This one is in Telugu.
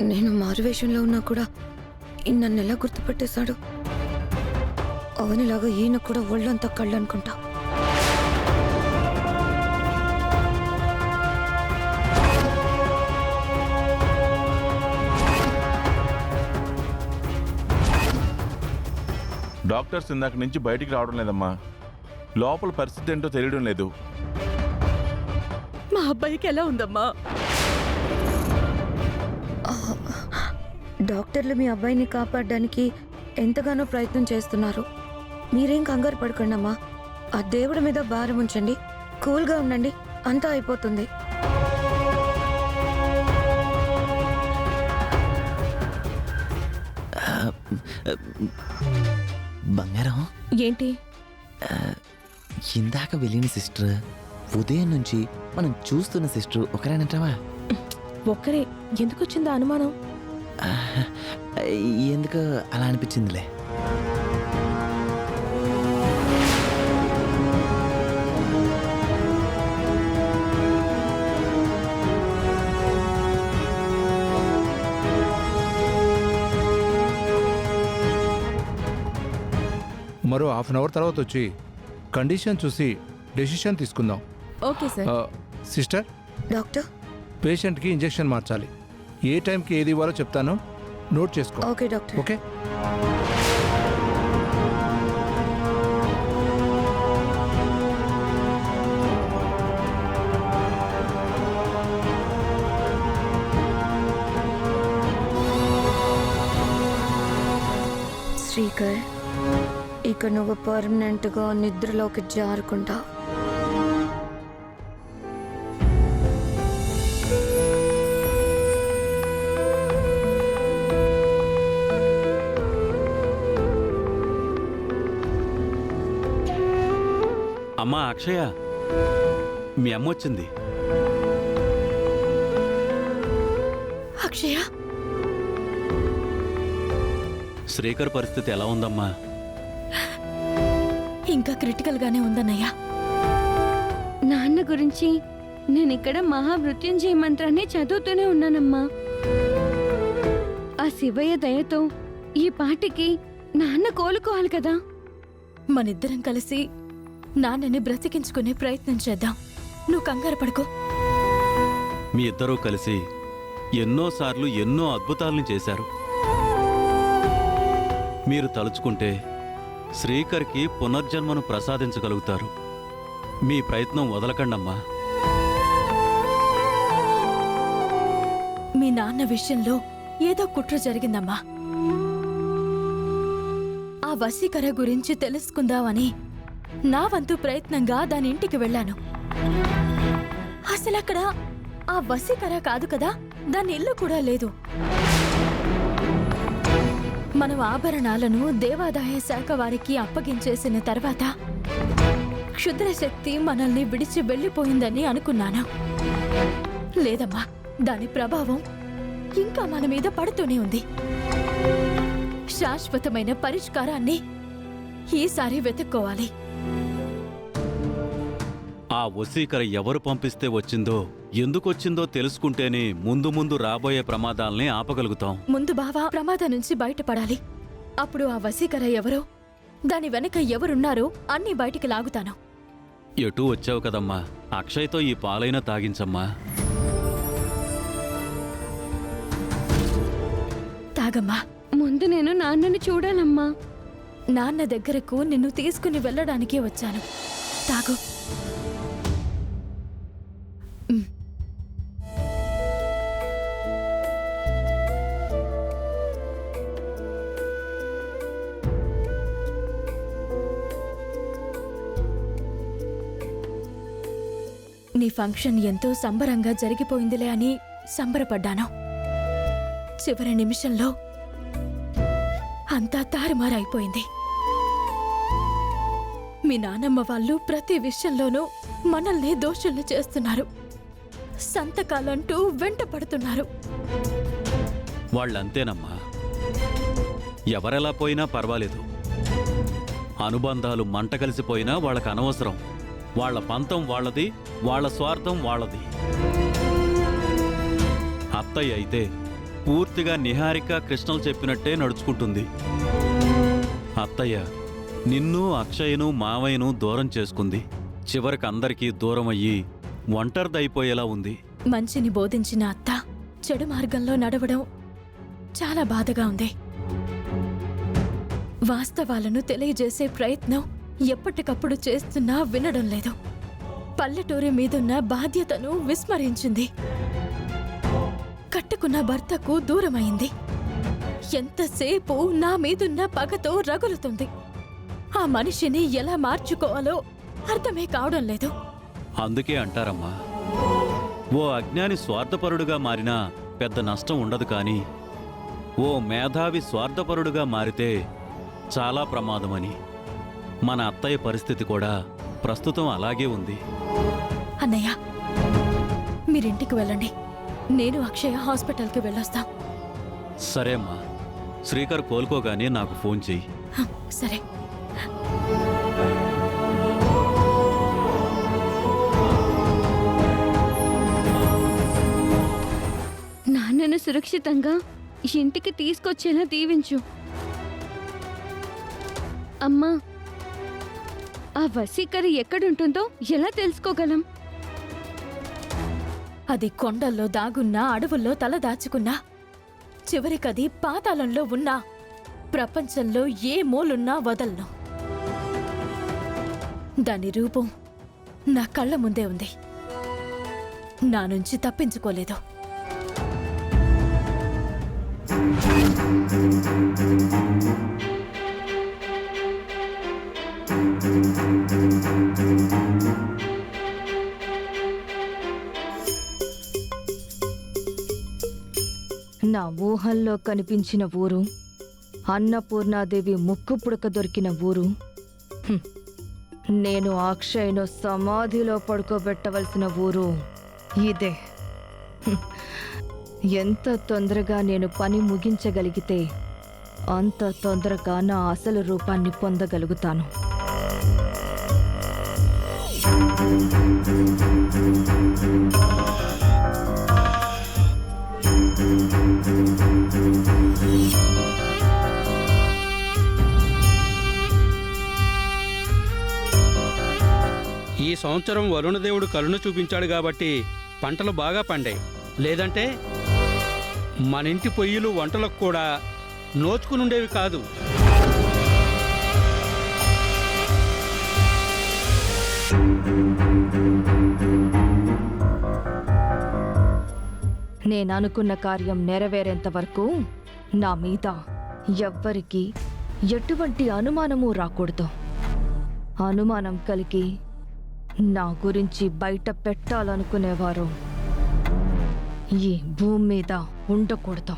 నేను మారువేషంలో ఉన్నా కూడా ఈయన నన్ను ఎలా గుర్తుపెట్టేశాడు? అవనిలాగా ఈయన కూడా ఒళ్ళంతా కళ్ళు అనుకుంటా. డాక్టర్స్ ఇందాక నుంచి బయటికి రావడం లేదమ్మా. లోపల పరిస్థితి ఏంటో తెలియడం లేదు. మా అబ్బాయికి ఎలా ఉందమ్మా? డాక్టర్లు మీ అబ్బాయిని కాపాడడానికి ఎంతగానో ప్రయత్నం చేస్తున్నారు. మీరేం కంగారు పడకండి అమ్మా. ఆ దేవుడి మీద భారం ఉంచండి, కూల్గా ఉండండి, అంతా అయిపోతుంది. బంగారం ఏంటి? ఇందాక వెళ్ళిన సిస్టర్ ఉదయం నుంచి మనం చూస్తున్న సిస్టర్ ఒకరేనంటావా? ఒక్కరే. ఎందుకు వచ్చిందా అనుమానం? ఎందుకు అలా అనిపించిందిలే. మరో హాఫ్ అన్ అవర్ తర్వాత వచ్చి కండిషన్ చూసి డెసిషన్ తీసుకుందాం. Okay sir. Sister, doctor. పేషెంట్కి ఇంజెక్షన్ మార్చాలి. ఏ టైంకి ఏది ఇవ్వాలో చెప్తాను, నోట్ చేసుకో. Okay doctor. ఓకే. శ్రీకర్, ఇక నువ్వు పర్మనెంట్గా నిద్రలోకి జారుకుంటా. అమ్మా అక్షయ, మీ అమ్మ వచ్చింది. అక్షయ, శ్రీకర్ పరిస్థితి ఎలా ఉందమ్మా? ఇంకా క్రిటికల్ గానే ఉందన్నయ్యా. నాన్న గురించి నేనిక్కడ మహామృత్యుంజయ మంత్రాన్ని చదువుతూనే ఉన్నానమ్మా. ఆ శివయ్య దయతో ఈ పాటికి నాన్న కోలుకోవాలి కదా. మనిద్దరం కలిసి నాన్నని బ్రతికించుకునే ప్రయత్నం చేద్దాం. నువ్వు కంగారు పడుకో. మీ ఇద్దరూ కలిసి ఎన్నోసార్లు ఎన్నో అద్భుతాలను చేశారు. మీరు తలుచుకుంటే శ్రీకర్కి పునర్జన్మను ప్రసాదించగలుగుతారు. మీ ప్రయత్నం వదలకండమ్మా. మీ నాన్న విషయంలో ఏదో కుట్ర జరిగిందమ్మా. ఆ వశీకర గురించి తెలుసుకుందామని నా వంతు ప్రయత్నంగా దాని ఇంటికి వెళ్ళాను. అసలక్కడ ఆ వశీకర కాదు కదా, దాని ఇల్లు కూడా లేదు. మనం ఆభరణాలను దేవాదాయ శాఖ వారికి అప్పగించేసిన తర్వాత క్షుద్ర శక్తి మనల్ని విడిచి వెళ్ళిపోయిందని అనుకున్నాను. లేదమ్మా, దాని ప్రభావం ఇంకా మన మీద పడుతూనే ఉంది. శాశ్వతమైన పరిష్కారాన్ని ఈసారి వెతుక్కోవాలి. ఆ వశీకర ఎవరు పంపిస్తే వచ్చిందో, ఎందుకొచ్చిందో తెలుసుకుంటేనే ముందు ముందు రాబోయే ప్రమాదాల్ని ఆపగలుగుతాం. ముందు బావా ప్రమాదం నుంచి బయటపడాలి. అప్పుడు ఆ వశీకర ఎవరో, దాని వెనక ఎవరున్నారో అన్నీ బయటికి లాగుతాను. ఎటూ వచ్చావు కదమ్మా, అక్షయ్తో ఈ పాలైనా తాగించమ్మా. తాగమ్మా. ముందు నేను నాన్నని చూడాలమ్మా. నాన్న దగ్గరకు నిన్ను తీసుకుని వెళ్ళడానికే వచ్చాను. తాగు. నీ ఫంక్షన్ ఎంతో సంబరంగా జరిగిపోయిందిలే అని సంబరపడ్డాను. చివరి నిమిషంలో అంతా తారుమారైపోయింది. మీ నానమ్మ వాళ్ళు ప్రతి విషయంలోనూ మనల్ని దోషుల్ని చేస్తున్నారు. సంతకాలంటూ వెంట పడుతున్నారు. వాళ్ళంతేనమ్మా. ఎవరెలా పోయినా పర్వాలేదు. అనుబంధాలు మంట కలిసిపోయినా వాళ్ళకు అనవసరం. వాళ్ళ పంతం వాళ్ళది, వాళ్ళ స్వార్థం వాళ్ళది. అత్తయ్య అయితే పూర్తిగా నిహారిక కృష్ణలు చెప్పినట్టే నడుచుకుంటుంది. అత్తయ్య నిన్ను అక్షయ్ను మావయ్యను దూరం చేసుకుంది. చివరికి అందరికీ దూరం అయ్యి ఒంటరిదైపోయేలా ఉంది. మంచిని బోధించిన అత్త చెడు మార్గంలో నడవడం చాలా బాధగా ఉంది. వాస్తవాలను తెలియజేసే ప్రయత్నం ఎప్పటికప్పుడు చేస్తున్నా వినడం లేదు. పల్లెటూరి మీదున్న బాధ్యతను విస్మరించింది. కట్టుకున్న భర్తకు దూరమైంది. ఎంతసేపు నా మీదున్న పగతో రగులుతుంది. ఆ మనిషిని ఎలా మార్చుకోవాలో అర్థమే కావడం లేదు. అందుకే అంటారమ్మా, ఓ అజ్ఞాని స్వార్థపరుడుగా మారినా పెద్ద నష్టం ఉండదు, కానీ ఓ మేధావి స్వార్థపరుడుగా మారితే చాలా ప్రమాదమని. మన అత్తయ్య పరిస్థితి కూడా ప్రస్తుతం అలాగే ఉంది. అన్నయ్య, మీరింటికి వెళ్ళండి. నేను అక్షయ హాస్పిటల్కి వెళ్ళొస్తాం. సరే అమ్మా, శ్రీకర్ కోలుకోగానే నాకు ఫోన్ చెయ్యి. సరే. నాన్నను సురక్షితంగా ఇంటికి తీసుకొచ్చేలా దీవించు. అమ్మా, ఆ వసీకర ఎక్కడుంటుందో ఎలా తెలుసుకోగలం? అది కొండల్లో దాగున్నా, అడవుల్లో తల దాచుకున్నా, చివరికది పాతాళంలో ఉన్నా, ప్రపంచంలో ఏ మూలున్నా వదలను. దాని రూపం నా కళ్ళ ముందే ఉంది. నా నుంచి తప్పించుకోలేదు. నా ఊహల్లో కనిపించిన ఊరు, అన్నపూర్ణాదేవి ముక్కు పుడక దొరికిన ఊరు, నేను అక్షయ్ను సమాధిలో పడుకోబెట్టవలసిన ఊరు ఇదే. ఎంత తొందరగా నేను పని ముగించగలిగితే అంత తొందరగా నా అసలు రూపాన్ని పొందగలుగుతాను. ఈ సంవత్సరం వరుణదేవుడు కరుణ చూపించాడు కాబట్టి పంటలు బాగా పండాయి. లేదంటే మన ఇంటి పొయ్యిలు వంటలకు కూడా నోచుకునుండేవి కాదు. నేననుకున్న కార్యం నెరవేరేంత వరకు నా మీద ఎవ్వరికీ ఎటువంటి అనుమానమూ రాకూడదు. అనుమానం కలిగి నా గురించి బయట పెట్టాలనుకునేవారు ఈ భూమి మీద ఉండకూడదు.